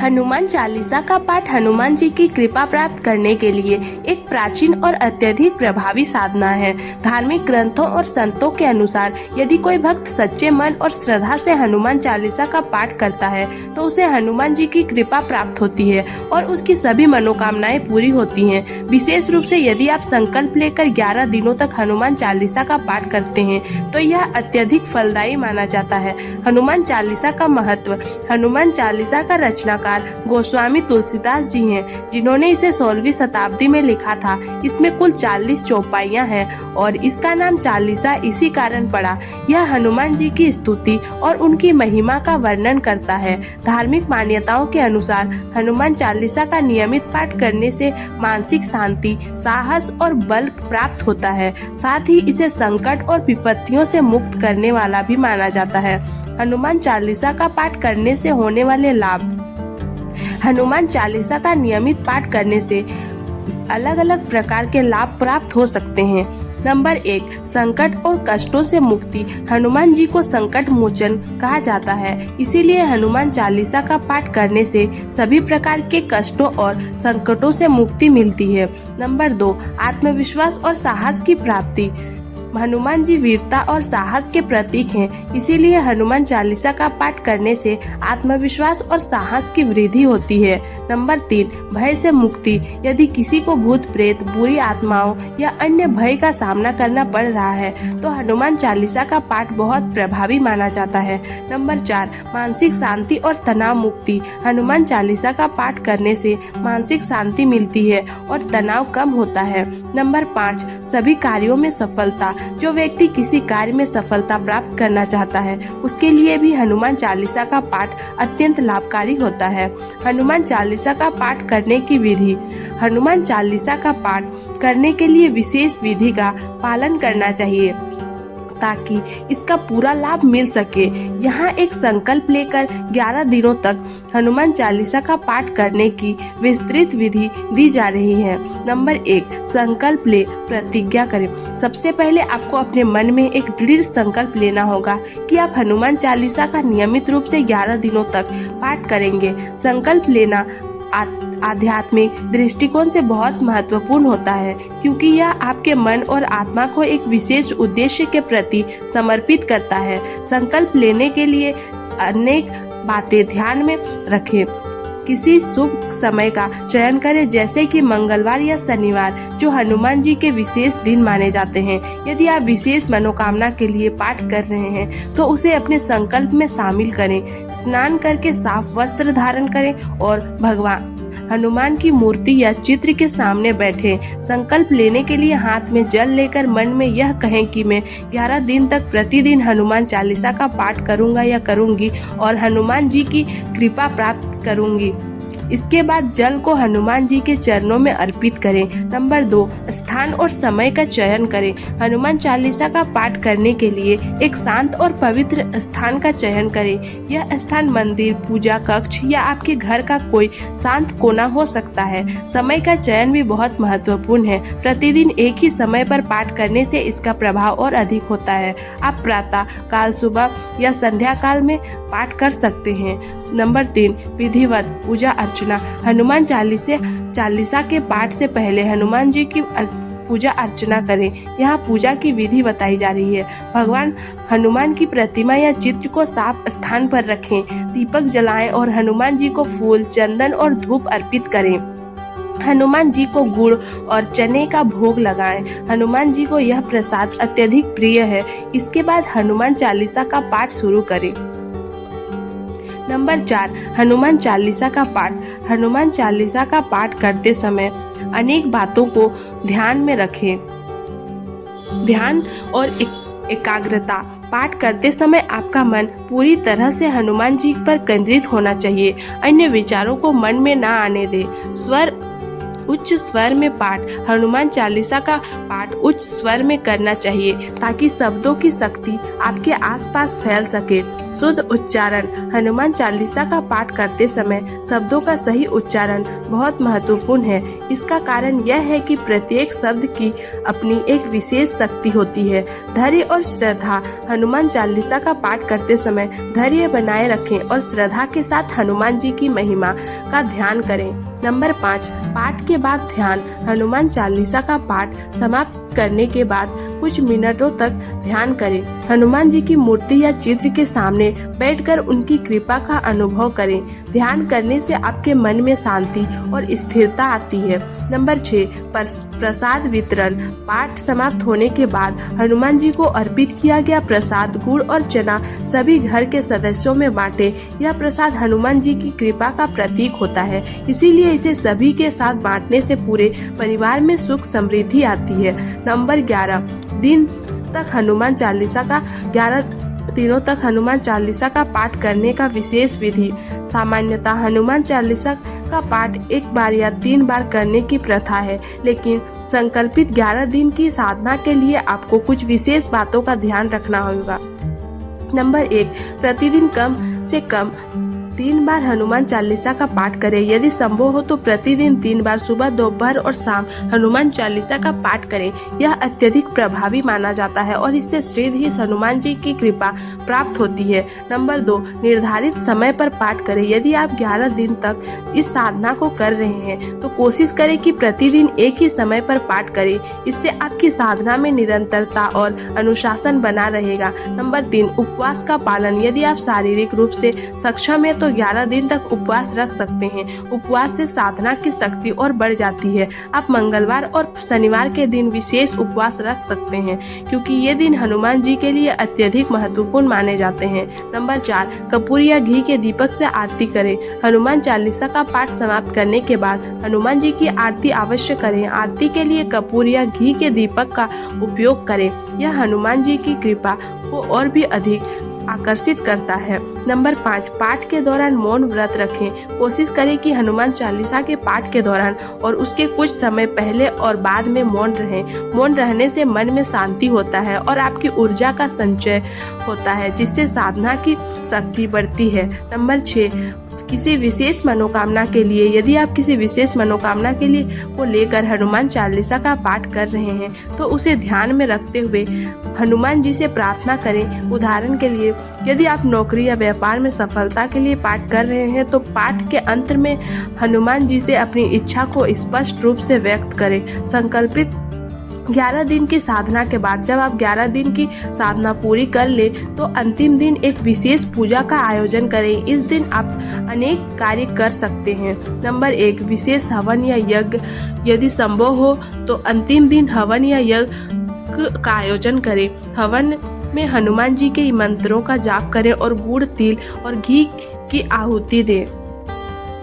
हनुमान चालीसा का पाठ हनुमान जी की कृपा प्राप्त करने के लिए एक प्राचीन और अत्यधिक प्रभावी साधना है। धार्मिक ग्रंथों और संतों के अनुसार यदि कोई भक्त सच्चे मन और श्रद्धा से हनुमान चालीसा का पाठ करता है तो उसे हनुमान जी की कृपा प्राप्त होती है और उसकी सभी मनोकामनाएं पूरी होती हैं। विशेष रूप से यदि आप संकल्प लेकर 11 दिनों तक हनुमान चालीसा का पाठ करते हैं तो यह अत्यधिक फलदायी माना जाता है। हनुमान चालीसा का महत्व। हनुमान चालीसा का रचनाकार गोस्वामी तुलसीदास जी हैं, जिन्होंने इसे 16वीं शताब्दी में लिखा था। इसमें कुल 40 चौपाइयाँ हैं और इसका नाम चालीसा इसी कारण पड़ा। यह हनुमान जी की स्तुति और उनकी महिमा का वर्णन करता है। धार्मिक मान्यताओं के अनुसार हनुमान चालीसा का नियमित पाठ करने से मानसिक शांति, साहस और बल प्राप्त होता है। साथ ही इसे संकट और विपत्तियों से मुक्त करने वाला भी माना जाता है। हनुमान चालीसा का पाठ करने से होने वाले लाभ। हनुमान चालीसा का नियमित पाठ करने से अलग अलग प्रकार के लाभ प्राप्त हो सकते हैं। नंबर 1, संकट और कष्टों से मुक्ति। हनुमान जी को संकट मोचन कहा जाता है, इसीलिए हनुमान चालीसा का पाठ करने से सभी प्रकार के कष्टों और संकटों से मुक्ति मिलती है। नंबर 2, आत्मविश्वास और साहस की प्राप्ति। हनुमान जी वीरता और साहस के प्रतीक हैं, इसीलिए हनुमान चालीसा का पाठ करने से आत्मविश्वास और साहस की वृद्धि होती है। नंबर 3, भय से मुक्ति। यदि किसी को भूत प्रेत, बुरी आत्माओं या अन्य भय का सामना करना पड़ रहा है तो हनुमान चालीसा का पाठ बहुत प्रभावी माना जाता है। नंबर 4, मानसिक शांति और तनाव मुक्ति। हनुमान चालीसा का पाठ करने से मानसिक शांति मिलती है और तनाव कम होता है। नंबर 5, सभी कार्यों में सफलता। जो व्यक्ति किसी कार्य में सफलता प्राप्त करना चाहता है उसके लिए भी हनुमान चालीसा का पाठ अत्यंत लाभकारी होता है। हनुमान चालीसा का पाठ करने की विधि। हनुमान चालीसा का पाठ करने के लिए विशेष विधि का पालन करना चाहिए ताकि इसका पूरा लाभ मिल सके। यहाँ एक संकल्प लेकर 11 दिनों तक हनुमान चालीसा का पाठ करने की विस्तृत विधि दी जा रही है। नंबर 1, संकल्प ले, प्रतिज्ञा करें। सबसे पहले आपको अपने मन में एक दृढ़ संकल्प लेना होगा कि आप हनुमान चालीसा का नियमित रूप से 11 दिनों तक पाठ करेंगे। संकल्प लेना आध्यात्मिक दृष्टिकोण से बहुत महत्वपूर्ण होता है, क्योंकि यह आपके मन और आत्मा को एक विशेष उद्देश्य के प्रति समर्पित करता है। संकल्प लेने के लिए अनेक बातें ध्यान में रखें। किसी शुभ समय का चयन करें, जैसे कि मंगलवार या शनिवार, जो हनुमान जी के विशेष दिन माने जाते हैं। यदि आप विशेष मनोकामना के लिए पाठ कर रहे हैं तो उसे अपने संकल्प में शामिल करें। स्नान करके साफ वस्त्र धारण करें और भगवान हनुमान की मूर्ति या चित्र के सामने बैठें। संकल्प लेने के लिए हाथ में जल लेकर मन में यह कहें कि मैं 11 दिन तक प्रतिदिन हनुमान चालीसा का पाठ करूंगा या करूंगी और हनुमान जी की कृपा प्राप्त करूंगी। इसके बाद जल को हनुमान जी के चरणों में अर्पित करें। नंबर 2, स्थान और समय का चयन करें। हनुमान चालीसा का पाठ करने के लिए एक शांत और पवित्र स्थान का चयन करें। यह स्थान मंदिर, पूजा कक्ष या आपके घर का कोई शांत कोना हो सकता है। समय का चयन भी बहुत महत्वपूर्ण है। प्रतिदिन एक ही समय पर पाठ करने से इसका प्रभाव और अधिक होता है। आप प्रातः काल, सुबह या संध्या काल में पाठ कर सकते हैं। नंबर 3, विधिवत पूजा अर्चना। हनुमान चालीसा के पाठ से पहले हनुमान जी की पूजा अर्चना करें। यहाँ पूजा की विधि बताई जा रही है। भगवान हनुमान की प्रतिमा या चित्र को साफ स्थान पर रखें। दीपक जलाएं और हनुमान जी को फूल, चंदन और धूप अर्पित करें। हनुमान जी को गुड़ और चने का भोग लगाएं। हनुमान जी को यह प्रसाद अत्यधिक प्रिय है। इसके बाद हनुमान चालीसा का पाठ शुरू करें। नंबर 4, हनुमान चालीसा का पाठ। हनुमान चालीसा का पाठ करते समय अनेक बातों को ध्यान में रखें। ध्यान और एकाग्रता। पाठ करते समय आपका मन पूरी तरह से हनुमान जी पर केंद्रित होना चाहिए। अन्य विचारों को मन में ना आने दें। स्वर उच्च स्वर में पाठ। हनुमान चालीसा का पाठ उच्च स्वर में करना चाहिए ताकि शब्दों की शक्ति आपके आसपास फैल सके। शुद्ध उच्चारण। हनुमान चालीसा का पाठ करते समय शब्दों का सही उच्चारण बहुत महत्वपूर्ण है। इसका कारण यह है कि प्रत्येक शब्द की अपनी एक विशेष शक्ति होती है। धैर्य और श्रद्धा। हनुमान चालीसा का पाठ करते समय धैर्य बनाए रखें और श्रद्धा के साथ हनुमान जी की महिमा का ध्यान करें। नंबर 5, पाठ के बाद ध्यान। हनुमान चालीसा का पाठ समाप्त करने के बाद कुछ मिनटों तक ध्यान करें। हनुमान जी की मूर्ति या चित्र के सामने बैठकर उनकी कृपा का अनुभव करें। ध्यान करने से आपके मन में शांति और स्थिरता आती है। नंबर 6, प्रसाद वितरण। पाठ समाप्त होने के बाद हनुमान जी को अर्पित किया गया प्रसाद गुड़ और चना सभी घर के सदस्यों में बांटे। यह प्रसाद हनुमान जी की कृपा का प्रतीक होता है, इसीलिए इसे सभी के साथ बांटने से पूरे परिवार में सुख समृद्धि आती है। नंबर 11, दिन तक हनुमान चालीसा का 11 दिनों तक हनुमान चालीसा का पाठ करने का विशेष विधि। सामान्यतः हनुमान चालीसा का पाठ एक बार या 3 बार करने की प्रथा है, लेकिन संकल्पित 11 दिन की साधना के लिए आपको कुछ विशेष बातों का ध्यान रखना होगा। नंबर 1, प्रतिदिन कम से कम 3 बार हनुमान चालीसा का पाठ करें। यदि संभव हो तो प्रतिदिन 3 बार सुबह, दोपहर और शाम हनुमान चालीसा का पाठ करें। यह अत्यधिक प्रभावी माना जाता है और इससे श्रीधीश हनुमान जी की कृपा प्राप्त होती है। नंबर 2, निर्धारित समय पर पाठ करें। यदि आप 11 दिन तक इस साधना को कर रहे हैं तो कोशिश करें कि प्रतिदिन एक ही समय पर पाठ करें। इससे आपकी साधना में निरंतरता और अनुशासन बना रहेगा। नंबर 3, उपवास का पालन। यदि आप शारीरिक रूप से सक्षम है तो 11 दिन तक उपवास रख सकते हैं। उपवास से साधना की शक्ति और बढ़ जाती है। आप मंगलवार और शनिवार के दिन विशेष उपवास रख सकते हैं, क्योंकि ये दिन हनुमान जी के लिए अत्यधिक महत्वपूर्ण माने जाते हैं। नंबर 4, कपूर या घी के दीपक से आरती करें। हनुमान चालीसा का पाठ समाप्त करने के बाद हनुमान जी की आरती अवश्य करें। आरती के लिए कपूर या घी के दीपक का उपयोग करें। यह हनुमान जी की कृपा को और भी अधिक आकर्षित करता है। नंबर 5, पाठ के दौरान मौन व्रत रखें। कोशिश करें कि हनुमान चालीसा के पाठ के दौरान और उसके कुछ समय पहले और बाद में मौन रहें। मौन रहने से मन में शांति होता है और आपकी ऊर्जा का संचय होता है, जिससे साधना की शक्ति बढ़ती है। नंबर 6, किसी विशेष मनोकामना के लिए। यदि आप किसी विशेष मनोकामना के लिए को लेकर हनुमान चालीसा का पाठ कर रहे हैं तो उसे ध्यान में रखते हुए हनुमान जी से प्रार्थना करें। उदाहरण के लिए, यदि आप नौकरी या व्यापार में सफलता के लिए पाठ कर रहे हैं तो पाठ के अंत में हनुमान जी से अपनी इच्छा को स्पष्ट रूप से व्यक्त करें। संकल्पित 11 दिन की साधना के बाद जब आप 11 दिन की साधना पूरी कर ले तो अंतिम दिन एक विशेष पूजा का आयोजन करें। इस दिन आप अनेक कार्य कर सकते हैं। नंबर 1, विशेष हवन या यज्ञ। यदि संभव हो तो अंतिम दिन हवन या यज्ञ का आयोजन करें। हवन में हनुमान जी के मंत्रों का जाप करें और गुड़, तिल और घी की आहुति दें।